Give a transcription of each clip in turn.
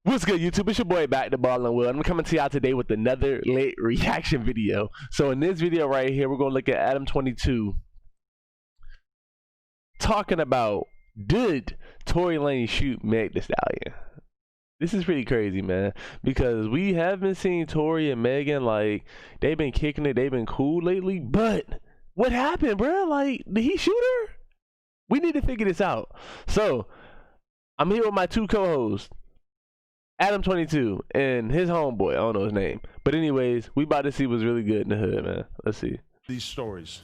What's good, YouTube? It's your boy Back to Ball and Will. I'm coming to y'all today with another late reaction video. So in this video right here, we're gonna look at Adam 22 talking about, did Tory Lanez shoot Meg the Stallion? This is pretty crazy, man, because we have been seeing Tory and Megan, like, they've been kicking it, they've been cool lately, but what happened, bro? Like, did he shoot her? We need to figure this out. So I'm here with my two co-hosts, Adam 22 and his homeboy. I don't know his name, but anyways, we about to see what's really good in the hood, man. Let's see these stories.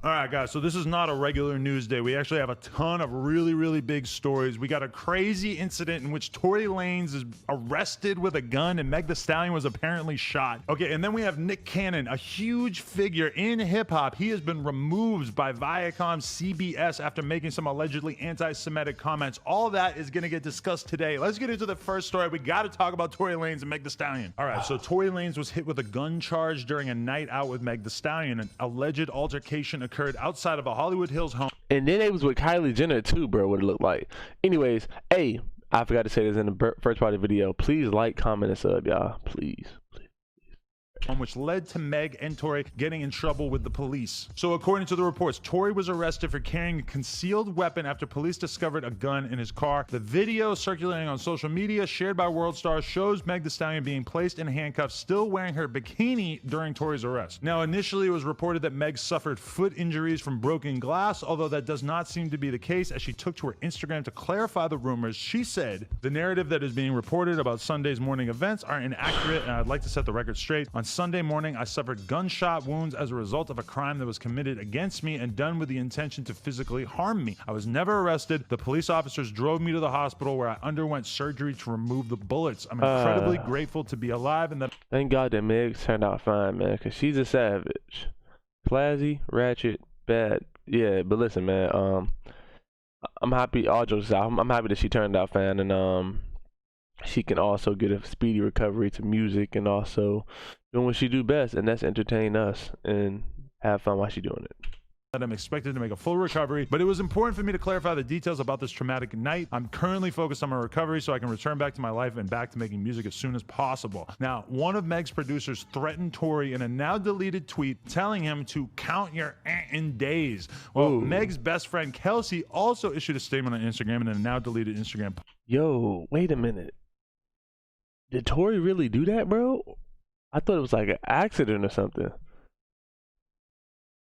All right, guys, so this is not a regular news day. We actually have a ton of really big stories. We got a crazy incident in which Tory Lanez is arrested with a gun and Meg the Stallion was apparently shot. Okay, and then we have Nick Cannon, a huge figure in hip-hop. He has been removed by Viacom CBS after making some allegedly anti-Semitic comments. All that is gonna get discussed today. Let's get into the first story. We gotta talk about Tory Lanez and Meg the Stallion. All right, so Tory Lanez was hit with a gun charge during a night out with Meg the Stallion. An alleged altercation occurred outside of a Hollywood Hills home. And then it was with Kylie Jenner too, bro, what it looked like. Anyways, hey, I forgot to say this in the first part of the video. Please like, comment, and sub, y'all. Please. Which led to Meg and Tory getting in trouble with the police. So according to the reports, Tory was arrested for carrying a concealed weapon after police discovered a gun in his car. The video circulating on social media shared by World Star shows Meg the Stallion being placed in handcuffs, still wearing her bikini during Tory's arrest. Now, initially it was reported that Meg suffered foot injuries from broken glass, although that does not seem to be the case. As she took to her Instagram to clarify the rumors, she said, "The narrative that is being reported about Sunday's morning events are inaccurate, and I'd like to set the record straight. On Sunday morning, I suffered gunshot wounds as a result of a crime that was committed against me and done with the intention to physically harm me. I was never arrested. The police officers drove me to the hospital where I underwent surgery to remove the bullets. I'm incredibly grateful to be alive and that." Thank God that Meg turned out fine, man, because she's a savage. Classy, ratchet, bad. Yeah, but listen, man, I'm happy, all jokes aside, I'm happy that she turned out fine, and she can also get a speedy recovery to music and also doing what she do best, and that's entertain us and have fun while she doing it. That I'm expected to make a full recovery, but it was important for me to clarify the details about this traumatic night. I'm currently focused on my recovery so I can return back to my life and back to making music as soon as possible. Now, one of Meg's producers threatened Tory in a now deleted tweet, telling him to count your in days. Well, Meg's best friend Kelsey also issued a statement on Instagram in a now deleted Instagram. Yo, wait a minute. Did Tory really do that, bro? I thought it was like an accident or something.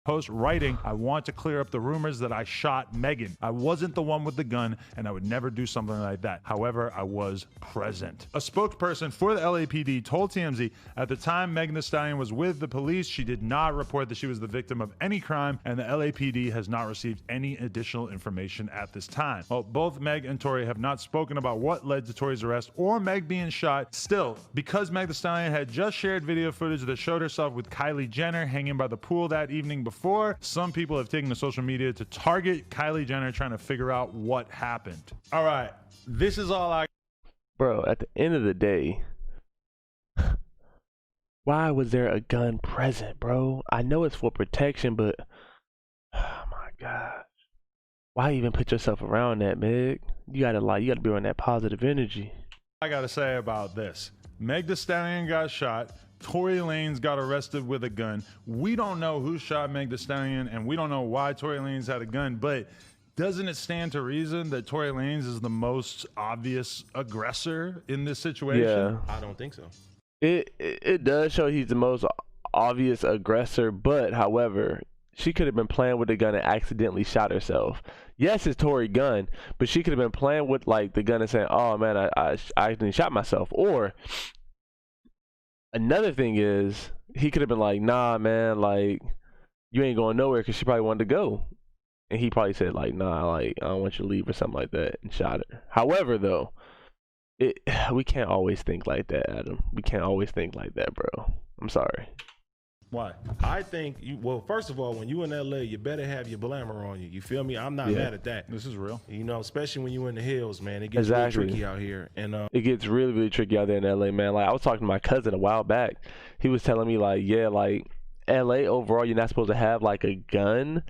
Post writing, "I want to clear up the rumors that I shot Megan. I wasn't the one with the gun, and I would never do something like that. However, I was present." A spokesperson for the LAPD told TMZ, "At the time Megan Thee Stallion was with the police, she did not report that she was the victim of any crime, and the LAPD has not received any additional information at this time." Well, both Meg and Tory have not spoken about what led to Tory's arrest or Meg being shot. Still, because Meg Thee Stallion had just shared video footage that showed herself with Kylie Jenner hanging by the pool that evening before, some people have taken to social media to target Kylie Jenner, trying to figure out what happened. All right, this is all I... Bro, at the end of the day, why was there a gun present, bro? I know it's for protection, but oh my gosh, why even put yourself around that, Meg? You gotta be around that positive energy. I gotta say about this: Meg Thee Stallion got shot. Tory Lanez got arrested with a gun. We don't know who shot Meg Thee Stallion, and we don't know why Tory Lanez had a gun, but doesn't it stand to reason that Tory Lanez is the most obvious aggressor in this situation? Yeah. I don't think so. It does show he's the most obvious aggressor, but however, she could have been playing with the gun and accidentally shot herself. Yes, it's Tory gun, but she could have been playing with like the gun and saying, "Oh man, I accidentally shot myself." Or another thing is, he could have been like, "Nah, man, like, you ain't going nowhere," because she probably wanted to go. And he probably said, like, "Nah, like, I don't want you to leave," or something like that, and shot her. However, though, we can't always think like that, Adam. We can't always think like that, bro. I'm sorry. Why? I think well, first of all, when you in LA, you better have your glamour on you. You feel me? I'm not mad at that. This is real. You know, especially when you in the hills, man. It gets really tricky out here. And it gets really tricky out there in LA, man. Like, I was talking to my cousin a while back. He was telling me, like, yeah, like, LA overall, you're not supposed to have like a gun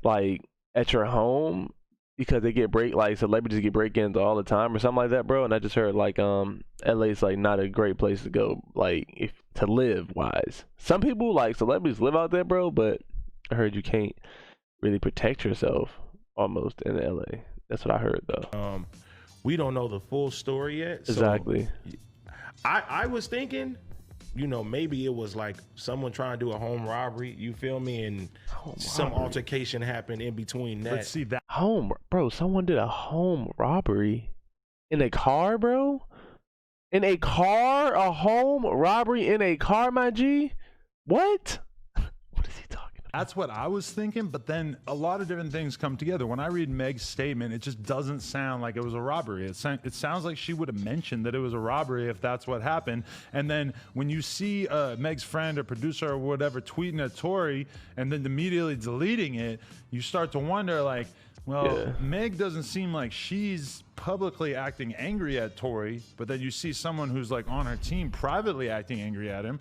like at your home. because they get celebrities get break-ins all the time or something like that, bro. And I just heard like LA's like not a great place to go, like if to live wise. Some people like celebrities live out there, bro, but I heard you can't really protect yourself almost in LA. That's what I heard though. We don't know the full story yet. Exactly. So I was thinking, you know, maybe it was like someone trying to do a home robbery, you feel me, and some altercation happened in between that. Let's see that. Bro, someone did a home robbery in a car, bro? In a car? A home robbery in a car, my G? What? What is he talking about? That's what I was thinking, but then a lot of different things come together. When I read Meg's statement, it just doesn't sound like it was a robbery. It sounds like she would have mentioned that it was a robbery if that's what happened. And then when you see Meg's friend or producer or whatever tweeting at Tory and then immediately deleting it, you start to wonder, like, well, Meg doesn't seem like she's publicly acting angry at Tory, but then you see someone who's like on her team privately acting angry at him.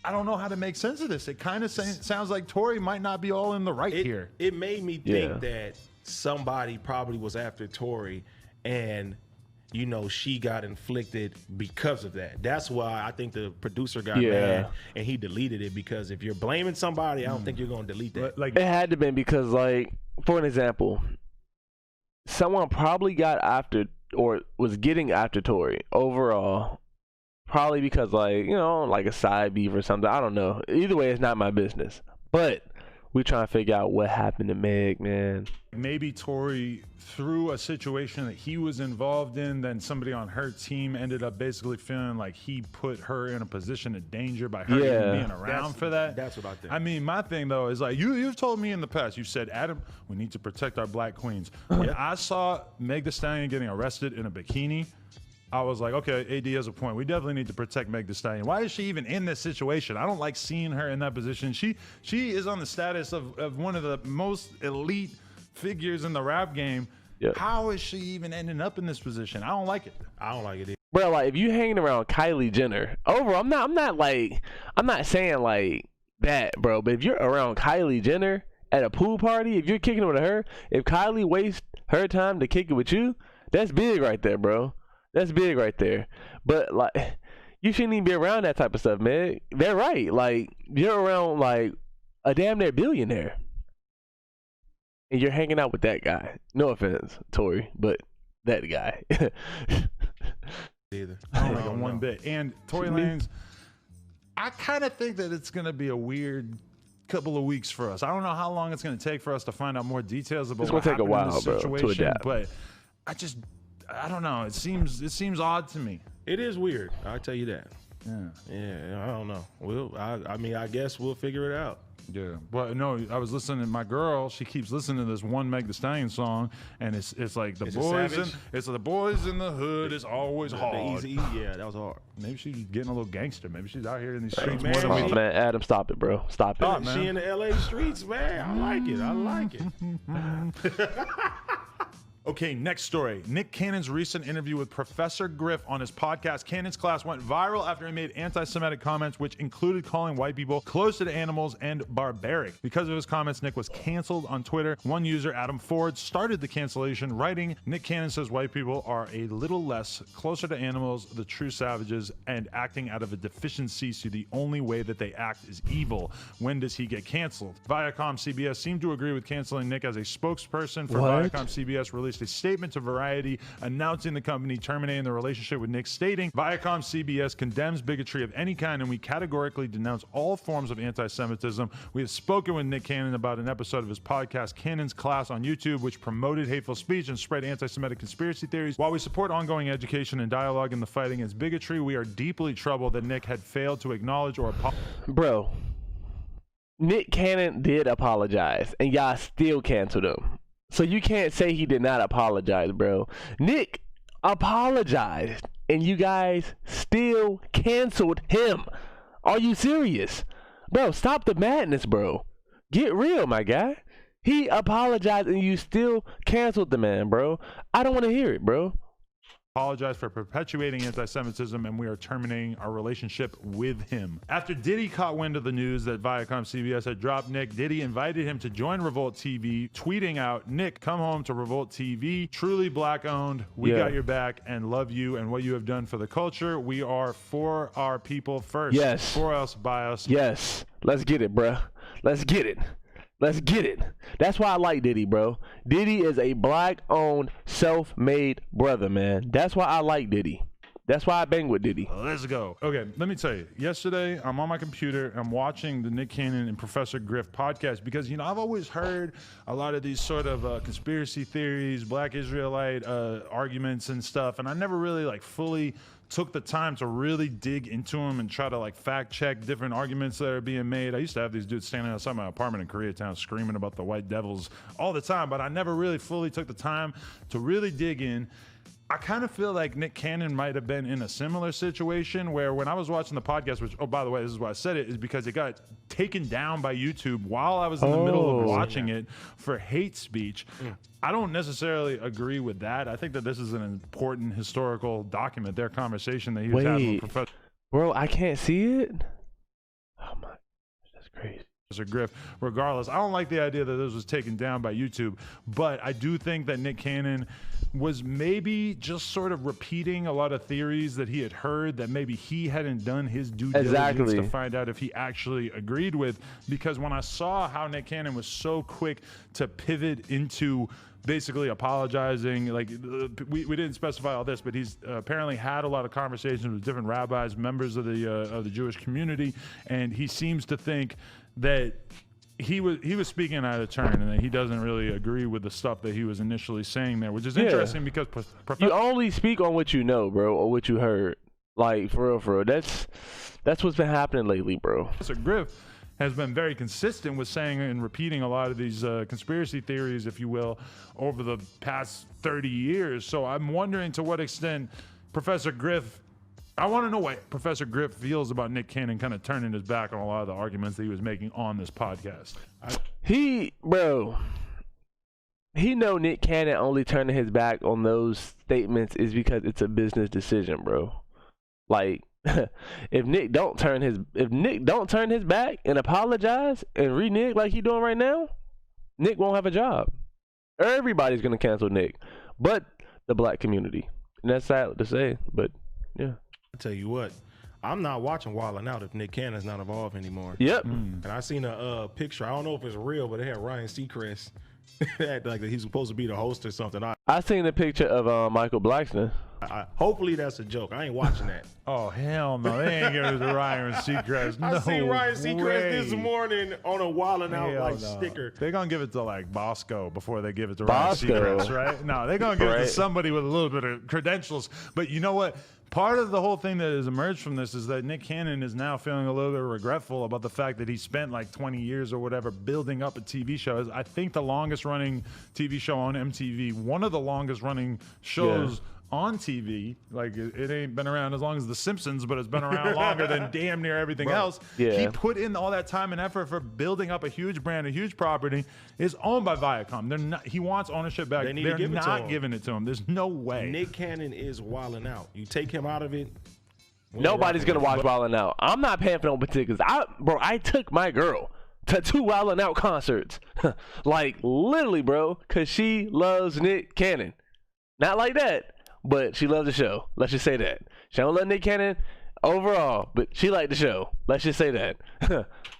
I don't know how to make sense of this. It kind of sounds like Tory might not be all in the right here. It made me think that somebody probably was after Tory, and you know she got inflicted because of that. That's why I think the producer got mad and he deleted it, because if you're blaming somebody, I don't think you're going to delete that. Like, it had to be because, like, for an example, someone probably got after or was getting after Tory overall. Probably because, like, you know, like a side beef or something. I don't know. Either way, it's not my business. But we trying to figure out what happened to Meg, man. Maybe Tory, through a situation that he was involved in, then somebody on her team ended up basically feeling like he put her in a position of danger by her even being around for that. That's what I think. I mean, my thing, though, is like, you've told me in the past, you said, Adam, we need to protect our black queens. When I saw Meg Thee Stallion getting arrested in a bikini, I was like, okay, AD has a point. We definitely need to protect Meg Thee Stallion. Why is she even in this situation? I don't like seeing her in that position. She is on the status of one of the most elite figures in the rap game. Yep. How is she even ending up in this position? I don't like it. I don't like it either. Bro, like, if you hanging around Kylie Jenner, I'm not saying like that, bro, but if you're around Kylie Jenner at a pool party, if you're kicking it with her, if Kylie wastes her time to kick it with you, that's big right there, bro. That's big right there. But, like, you shouldn't even be around that type of stuff, man. They're right. Like, you're around, like, a damn near billionaire. And you're hanging out with that guy. No offense, Tory, but that guy. Either. I don't like it one bit. And Tory Lanez, I kind of think that it's going to be a weird couple of weeks for us. I don't know how long it's going to take for us to find out more details about what happened in this situation, bro, but I don't know. It seems odd to me. It is weird. I'll tell you that. Yeah. I don't know. I mean, I guess we'll figure it out. Yeah. But no, I was listening. My girl, she keeps listening to this one Meg Thee Stallion song, and it's like the boys in the hood is always hard. Easy. Yeah, that was hard. Maybe she's getting a little gangster. Maybe she's out here in these streets man, more than we. Man, Adam, stop it, bro. Stop it. She in the LA streets, man. I like it. Okay, next story. Nick Cannon's recent interview with Professor Griff on his podcast, Cannon's Class, went viral after he made anti-Semitic comments, which included calling white people closer to animals and barbaric. Because of his comments, Nick was canceled on Twitter. One user, Adam Ford, started the cancellation, writing, Nick Cannon says white people are a little less closer to animals, the true savages, and acting out of a deficiency, so the only way that they act is evil. When does he get canceled? Viacom CBS seemed to agree with canceling Nick as a spokesperson for Viacom CBS released a statement to Variety announcing the company terminating the relationship with Nick, stating, Viacom CBS condemns bigotry of any kind and we categorically denounce all forms of anti-Semitism. We have spoken with Nick Cannon about an episode of his podcast, Cannon's Class, on YouTube, which promoted hateful speech and spread anti-Semitic conspiracy theories. While we support ongoing education and dialogue in the fight against bigotry, we are deeply troubled that Nick had failed to acknowledge or apologize. Bro, Nick Cannon did apologize and y'all still canceled him. So you can't say he did not apologize, bro. Nick apologized, and you guys still canceled him. Are you serious? Bro, stop the madness, bro. Get real, my guy. He apologized, and you still canceled the man, bro. I don't want to hear it, bro. apologize for perpetuating anti-Semitism, and we are terminating our relationship with him. After Diddy caught wind of the news that Viacom CBS had dropped Nick, Diddy invited him to join Revolt TV, tweeting out, "Nick, come home to Revolt TV. Truly black-owned. We got your back and love you and what you have done for the culture. We are for our people first. Yes. For us, by us." Yes. Let's get it, bruh. Let's get it. Let's get it. That's why I like Diddy, bro. Diddy is a black-owned, self-made brother, man. That's why I like Diddy. That's why I bang with Diddy. Let's go. Okay, let me tell you. Yesterday, I'm on my computer. I'm watching the Nick Cannon and Professor Griff podcast because, you know, I've always heard a lot of these sort of conspiracy theories, Black Israelite arguments and stuff, and I never really like fully took the time to really dig into them and try to like fact check different arguments that are being made. I used to have these dudes standing outside my apartment in Koreatown screaming about the white devils all the time, but I never really fully took the time to really dig in. I kind of feel like Nick Cannon might have been in a similar situation where when I was watching the podcast, which, oh, by the way, this is why I said it, is because it got taken down by YouTube while I was in the middle of watching it for hate speech. I don't necessarily agree with that. I think that this is an important historical document, their conversation that he was having with Professor. Bro, I can't see it? Oh, my. That's crazy. Griff. Regardless, I don't like the idea that this was taken down by YouTube, but I do think that Nick Cannon was maybe just sort of repeating a lot of theories that he had heard that maybe he hadn't done his due diligence to find out if he actually agreed with. Because when I saw how Nick Cannon was so quick to pivot into basically apologizing, like we didn't specify all this, but he's apparently had a lot of conversations with different rabbis, members of the Jewish community, and he seems to think that he was speaking out of turn and that he doesn't really agree with the stuff that he was initially saying there, which is interesting because you only speak on what you know, bro, or what you heard. Like, for real. That's what's been happening lately, bro. Professor Griff has been very consistent with saying and repeating a lot of these conspiracy theories, if you will, over the past 30 years. So I'm wondering to what extent Professor Griff, I want to know what Professor Griff feels about Nick Cannon kind of turning his back on a lot of the arguments that he was making on this podcast. He know Nick Cannon only turning his back on those statements is because it's a business decision, bro. Like, if Nick don't turn his back and apologize and renege like he doing right now, Nick won't have a job. Everybody's gonna cancel Nick, but the black community. And that's sad to say, but yeah. I tell you what, I'm not watching Wildin' Out if Nick Cannon's not involved anymore. Yep. And I seen a picture. I don't know if it's real, but it had Ryan Seacrest. Like he's supposed to be the host or something. I seen a picture of Michael Blackston. Hopefully that's a joke. I ain't watching that. Oh, hell no. They ain't giving it to Ryan Seacrest. No, I seen Ryan Seacrest this morning on a Wildin' Out sticker. They're going to give it to like Bosco before they give it to Ryan Seacrest, right? No, they're going to give it to somebody with a little bit of credentials. But you know what? Part of the whole thing that has emerged from this is that Nick Cannon is now feeling a little bit regretful about the fact that he spent like 20 years or whatever building up a TV show. I think the longest running TV show on MTV, one of the longest running shows on TV, like it ain't been around as long as The Simpsons, but it's been around longer than damn near everything else. He put in all that time and effort for building up a huge brand, a huge property. It's owned by Viacom. They're not. He wants ownership back. They're not giving it to him. There's no way. Nick Cannon is Wildin' Out. You take him out of it, nobody's gonna watch Wildin' Out. I'm not paying for no tickets. I took my girl to 2 Wildin' Out concerts, like literally, bro, cause she loves Nick Cannon. Not like that. But she loves the show. Let's just say that. She don't love Nick Cannon overall, but she liked the show. Let's just say that.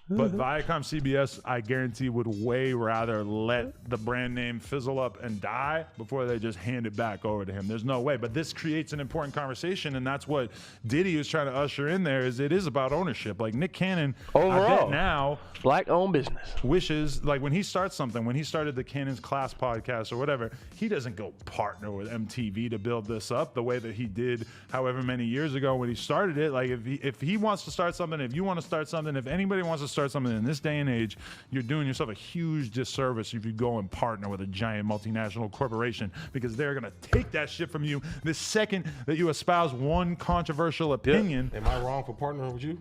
But Viacom CBS, I guarantee, would way rather let the brand name fizzle up and die before they just hand it back over to him. There's no way. But this creates an important conversation, and that's what Diddy is trying to usher in there. Is it is about ownership. Like Nick Cannon, overall, I bet now black-owned business wishes, like when he starts something, when he started the Cannon's Class podcast or whatever, he doesn't go partner with MTV to build this up the way that he did however many years ago when he started it. Like if he wants to start something, if you want to start something, if anybody wants to start something in this day and age, you're doing yourself a huge disservice if you go and partner with a giant multinational corporation, because they're going to take that shit from you the second that you espouse one controversial opinion. Am I wrong for partnering with you?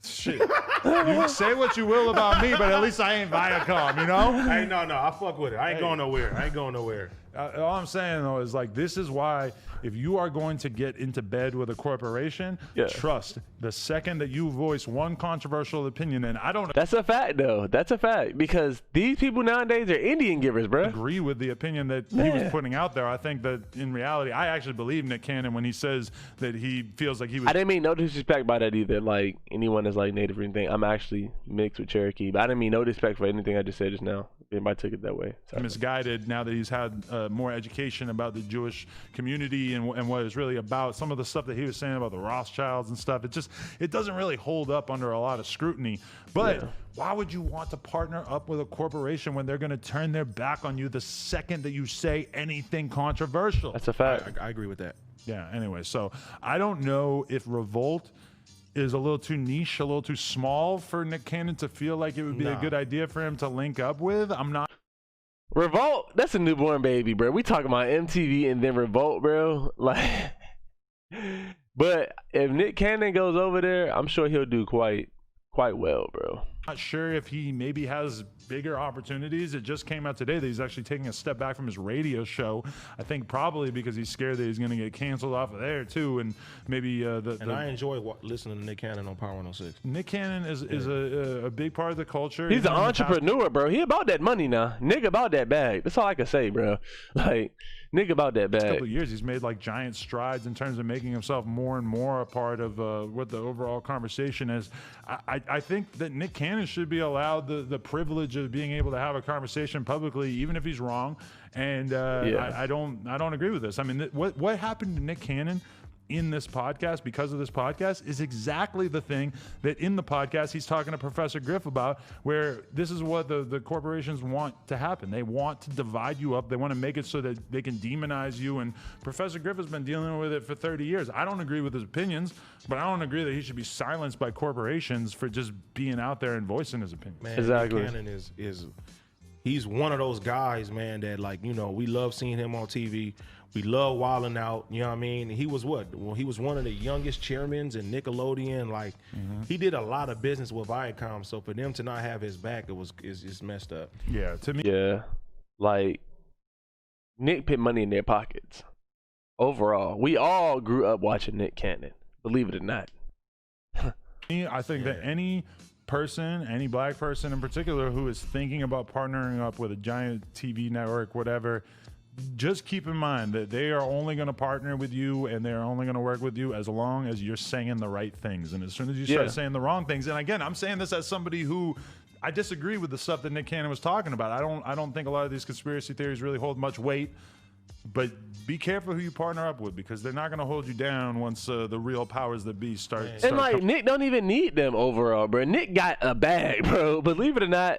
Shit. You can say what you will about me, but at least I ain't Viacom, you know? Hey, no, I fuck with it. I ain't going nowhere. All I'm saying though is like, this is why if you are going to get into bed with a corporation, trust the second that you voice one controversial opinion, and I don't. That's a fact though. That's a fact, because these people nowadays are Indian givers, bro. Agree with the opinion that he was putting out there. I think that in reality, I actually believe Nick Cannon when he says that he feels like he was. I didn't mean no disrespect by that either. Like anyone is like native or anything. I'm actually mixed with Cherokee, but I didn't mean no disrespect for anything I just said just now. Anybody took it that way. Sorry. Misguided now that he's had more education about the Jewish community and what it's really about. Some of the stuff that he was saying about the Rothschilds and stuff, it doesn't really hold up under a lot of scrutiny. But why would you want to partner up with a corporation when they're going to turn their back on you the second that you say anything controversial? That's a fact. I agree with that. Yeah, anyway, so I don't know if Revolt is a little too niche, a little too small for Nick Cannon to feel like it would be a good idea for him to link up with. I'm not. Revolt, that's a newborn baby, bro. We talking about MTV and then Revolt, bro. Like, but if Nick Cannon goes over there, I'm sure he'll do quite well, bro. Not sure if he maybe has bigger opportunities. It just came out today that he's actually taking a step back from his radio show. I think probably because he's scared that he's going to get canceled off of there too, and maybe I enjoy listening to Nick Cannon on Power 106. Nick Cannon is a big part of the culture. He's an entrepreneur, bro. He about that money now. Nick about that bag. That's all I can say, bro. Like, Nick about that bag. A couple of years, he's made like giant strides in terms of making himself more and more a part of what the overall conversation is. I think that Nick Cannon should be allowed the privilege of being able to have a conversation publicly, even if he's wrong. And I don't agree with this. I mean, what happened to Nick Cannon in this podcast because of this podcast is exactly the thing that in the podcast he's talking to Professor Griff about, where this is what the corporations want to happen. They want to divide you up. They want to make it so that they can demonize you. And Professor Griff has been dealing with it for 30 years. I don't agree with his opinions, but I don't agree that he should be silenced by corporations for just being out there and voicing his opinion. Man, exactly. Nick Cannon he's one of those guys, man, that like, you know, we love seeing him on TV. We love wilding out, you know what I mean? He was Well, he was one of the youngest chairmen in Nickelodeon. Like, he did a lot of business with Viacom. So for them to not have his back, it's just messed up. Yeah, to me. Yeah, like Nick put money in their pockets. Overall, we all grew up watching Nick Cannon. Believe it or not. I think that any person, any black person in particular, who is thinking about partnering up with a giant TV network, whatever, just keep in mind that they are only going to partner with you and they're only going to work with you as long as you're saying the right things. And as soon as you start saying the wrong things, and again, I'm saying this as somebody who I disagree with the stuff that Nick Cannon was talking about. I don't think a lot of these conspiracy theories really hold much weight. But be careful who you partner up with, because they're not going to hold you down once the real powers that be start. And like Nick don't even need them overall, bro. Nick got a bag, bro. Believe it or not,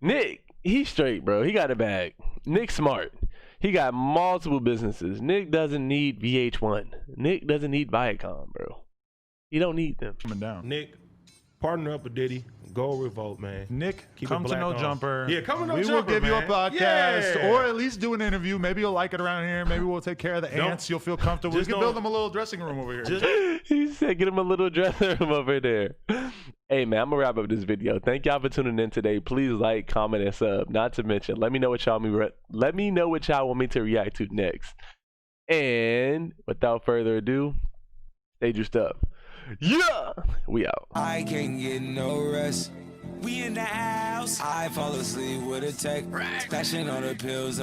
Nick, he's straight, bro. He got a bag. Nick's smart. He got multiple businesses. Nick doesn't need VH1. Nick doesn't need Viacom, bro. He don't need them. Coming down. Nick, partner up with Diddy. Go Revolt, man. Nick, come to No Jumper. Yeah, come to No Jumper. We will give you a podcast, or at least do an interview. Maybe you'll like it around here. Maybe we'll take care of the ants. You'll feel comfortable. We can build them a little dressing room over here. He said, get him a little dressing room over there. Hey, man, I'm going to wrap up this video. Thank y'all for tuning in today. Please like, comment, and sub. Not to mention, let me know what y'all want me to react to next. And without further ado, stay juiced up. Yeah, we out. I can't get no rest. We in the house. I fall asleep with a tech, splashing on the pills.